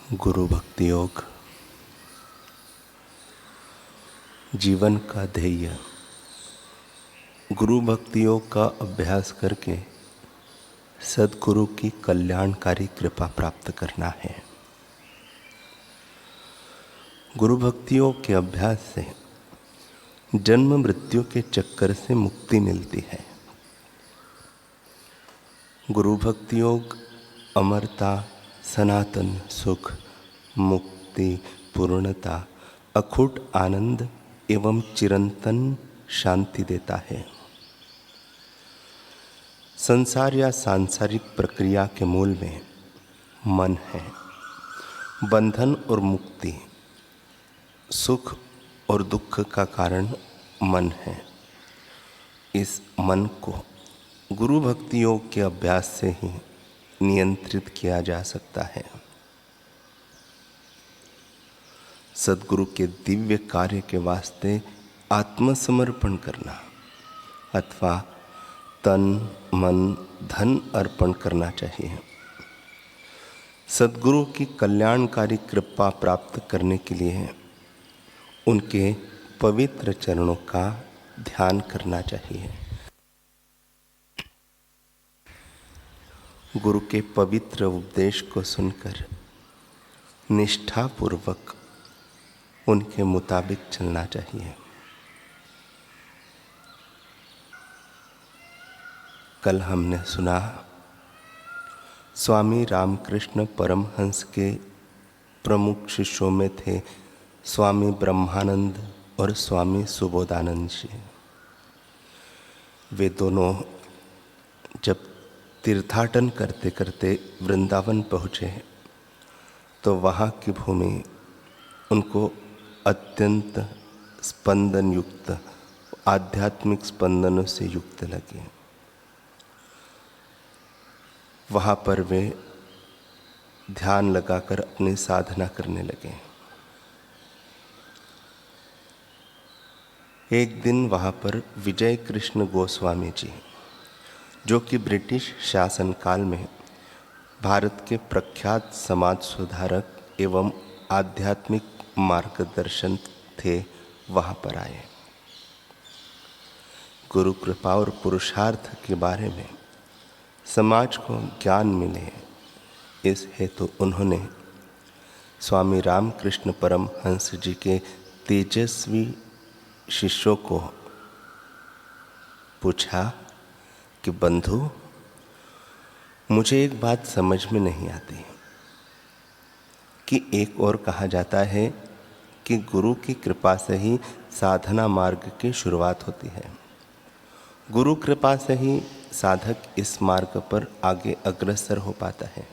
गुरु भक्ति योग जीवन का ध्येय। गुरु भक्ति योग का अभ्यास करके सद्गुरु की कल्याणकारी कृपा प्राप्त करना है। गुरु भक्ति योग के अभ्यास से जन्म मृत्यु के चक्कर से मुक्ति मिलती है। गुरु भक्ति योग अमरता, सनातन सुख, मुक्ति, पूर्णता, अखूट आनंद एवं चिरंतन शांति देता है। संसार या सांसारिक प्रक्रिया के मूल में मन है। बंधन और मुक्ति, सुख और दुख का कारण मन है। इस मन को गुरु भक्ति योग के अभ्यास से ही नियंत्रित किया जा सकता है। सद्गुरु के दिव्य कार्य के वास्ते आत्मसमर्पण करना अथवा तन मन धन अर्पण करना चाहिए। सद्गुरु की कल्याणकारी कृपा प्राप्त करने के लिए उनके पवित्र चरणों का ध्यान करना चाहिए। गुरु के पवित्र उपदेश को सुनकर निष्ठापूर्वक उनके मुताबिक चलना चाहिए। कल हमने सुना स्वामी रामकृष्ण परमहंस के प्रमुख शिष्यों में थे स्वामी ब्रह्मानंद और स्वामी सुबोधानंद जी। वे दोनों जब तीर्थाटन करते करते वृंदावन पहुँचे तो वहाँ की भूमि उनको अत्यंत स्पंदन युक्त, आध्यात्मिक स्पंदनों से युक्त लगी। वहाँ पर वे ध्यान लगाकर अपनी साधना करने लगे। एक दिन वहाँ पर विजय कृष्ण गोस्वामी जी, जो कि ब्रिटिश शासनकाल में भारत के प्रख्यात समाज सुधारक एवं आध्यात्मिक मार्गदर्शन थे, वहाँ पर आए। गुरु कृपा और पुरुषार्थ के बारे में समाज को ज्ञान मिले, इस हेतु उन्होंने स्वामी रामकृष्ण परमहंस जी के तेजस्वी शिष्यों को पूछा कि बंधु, मुझे एक बात समझ में नहीं आती कि एक और कहा जाता है कि गुरु की कृपा से ही साधना मार्ग की शुरुआत होती है। गुरु कृपा से ही साधक इस मार्ग पर आगे अग्रसर हो पाता है।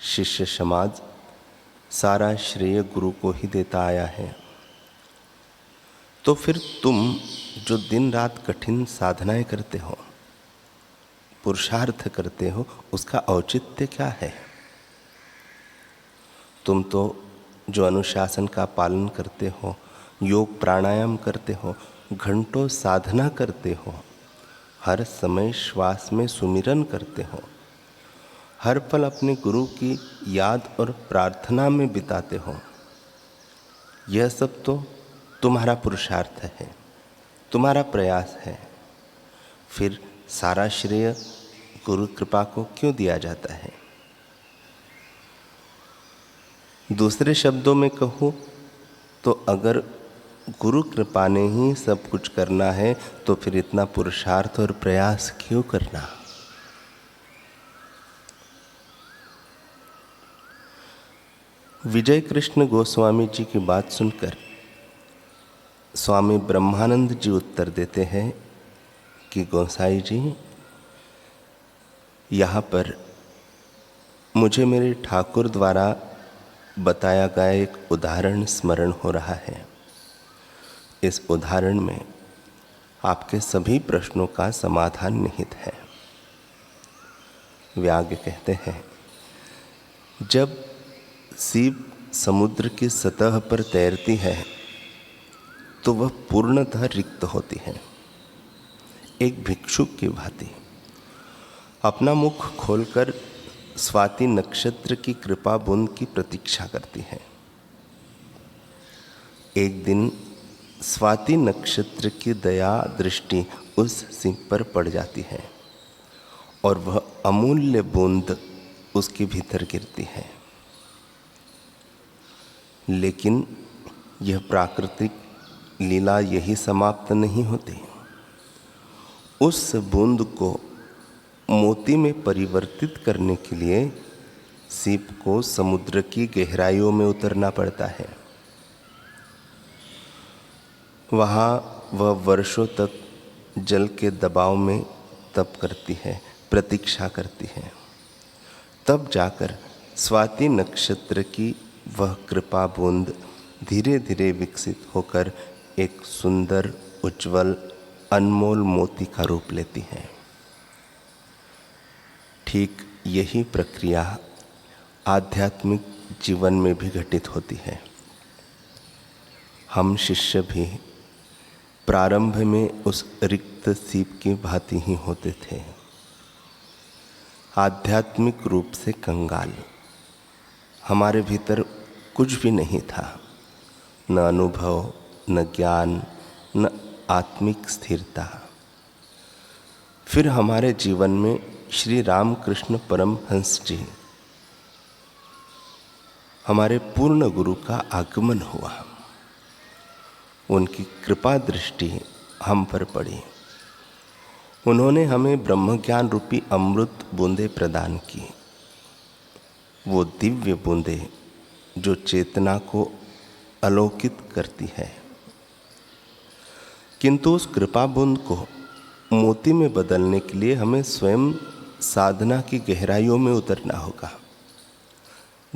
शिष्य समाज सारा श्रेय गुरु को ही देता आया है। तो फिर तुम जो दिन रात कठिन साधनाएं करते हो, पुरुषार्थ करते हो, उसका औचित्य क्या है? तुम तो जो अनुशासन का पालन करते हो, योग प्राणायाम करते हो, घंटों साधना करते हो, हर समय श्वास में सुमिरन करते हो, हर पल अपने गुरु की याद और प्रार्थना में बिताते हो, यह सब तो तुम्हारा पुरुषार्थ है, तुम्हारा प्रयास है। फिर सारा श्रेय गुरु कृपा को क्यों दिया जाता है? दूसरे शब्दों में कहूँ तो अगर गुरु कृपा ने ही सब कुछ करना है तो फिर इतना पुरुषार्थ और प्रयास क्यों करना? विजय कृष्ण गोस्वामी जी की बात सुनकर स्वामी ब्रह्मानंद जी उत्तर देते हैं कि गोसाई जी, यहाँ पर मुझे मेरे ठाकुर द्वारा बताया गया एक उदाहरण स्मरण हो रहा है। इस उदाहरण में आपके सभी प्रश्नों का समाधान निहित है। वे आगे कहते हैं, जब सीप समुद्र की सतह पर तैरती है तो वह पूर्णतः रिक्त होती है। एक भिक्षुक की भांति अपना मुख खोलकर स्वाति नक्षत्र की कृपा बूंद की प्रतीक्षा करती है। एक दिन स्वाति नक्षत्र की दया दृष्टि उस सिंह पर पड़ जाती है और वह अमूल्य बूंद उसके भीतर गिरती है। लेकिन यह प्राकृतिक लीला यही समाप्त नहीं होती। उस बूंद को मोती में परिवर्तित करने के लिए सीप को समुद्र की गहराइयों में उतरना पड़ता है। वहाँ वह वर्षों तक जल के दबाव में तप करती है, प्रतीक्षा करती है। तब जाकर स्वाति नक्षत्र की वह कृपा बूंद धीरे धीरे विकसित होकर एक सुंदर, उज्जवल, अनमोल मोती का रूप लेती है। ठीक यही प्रक्रिया आध्यात्मिक जीवन में भी घटित होती है। हम शिष्य भी प्रारंभ में उस रिक्त सीप की भांति ही होते थे, आध्यात्मिक रूप से कंगाल। हमारे भीतर कुछ भी नहीं था, न अनुभव, न ज्ञान, न आत्मिक स्थिरता। फिर हमारे जीवन में श्री रामकृष्ण परमहंस जी, हमारे पूर्ण गुरु का आगमन हुआ। उनकी कृपा दृष्टि हम पर पड़ी। उन्होंने हमें ब्रह्म ज्ञान रूपी अमृत बूंदे प्रदान की। वो दिव्य बूंदे जो चेतना को अलौकित करती है। किंतु उस कृपा बूंद को मोती में बदलने के लिए हमें स्वयं साधना की गहराइयों में उतरना होगा।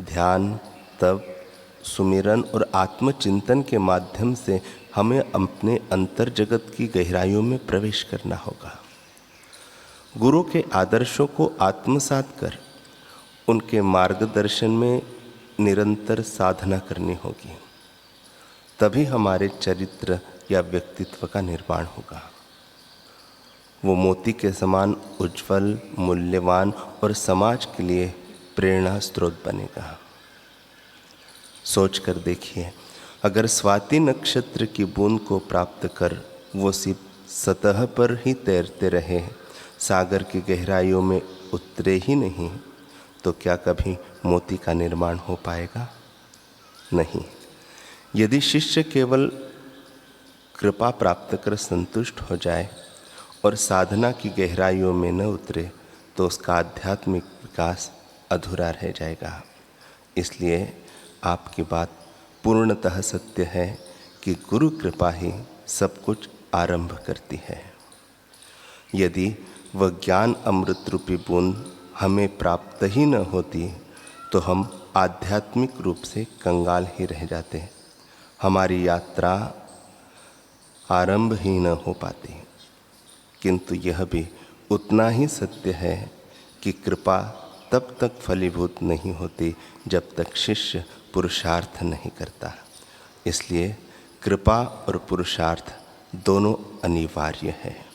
ध्यान, तप, सुमिरन और आत्मचिंतन के माध्यम से हमें अपने अंतर जगत की गहराइयों में प्रवेश करना होगा। गुरु के आदर्शों को आत्मसात कर उनके मार्गदर्शन में निरंतर साधना करनी होगी। तभी हमारे चरित्र या व्यक्तित्व का निर्माण होगा। वो मोती के समान उज्जवल, मूल्यवान और समाज के लिए प्रेरणा स्रोत बनेगा। सोच कर देखिए, अगर स्वाति नक्षत्र की बूंद को प्राप्त कर वो सिर्फ सतह पर ही तैरते रहे, सागर की गहराइयों में उतरे ही नहीं, तो क्या कभी मोती का निर्माण हो पाएगा? नहीं। यदि शिष्य केवल कृपा प्राप्त कर संतुष्ट हो जाए और साधना की गहराइयों में न उतरे, तो उसका आध्यात्मिक विकास अधूरा रह जाएगा। इसलिए आपकी बात पूर्णतः सत्य है कि गुरु कृपा ही सब कुछ आरंभ करती है। यदि वह ज्ञान अमृत रूपी बूंद हमें प्राप्त ही न होती, तो हम आध्यात्मिक रूप से कंगाल ही रह जाते। हमारी यात्रा आरंभ ही न हो पाती। किंतु यह भी उतना ही सत्य है कि कृपा तब तक फलीभूत नहीं होती जब तक शिष्य पुरुषार्थ नहीं करता। इसलिए कृपा और पुरुषार्थ दोनों अनिवार्य है।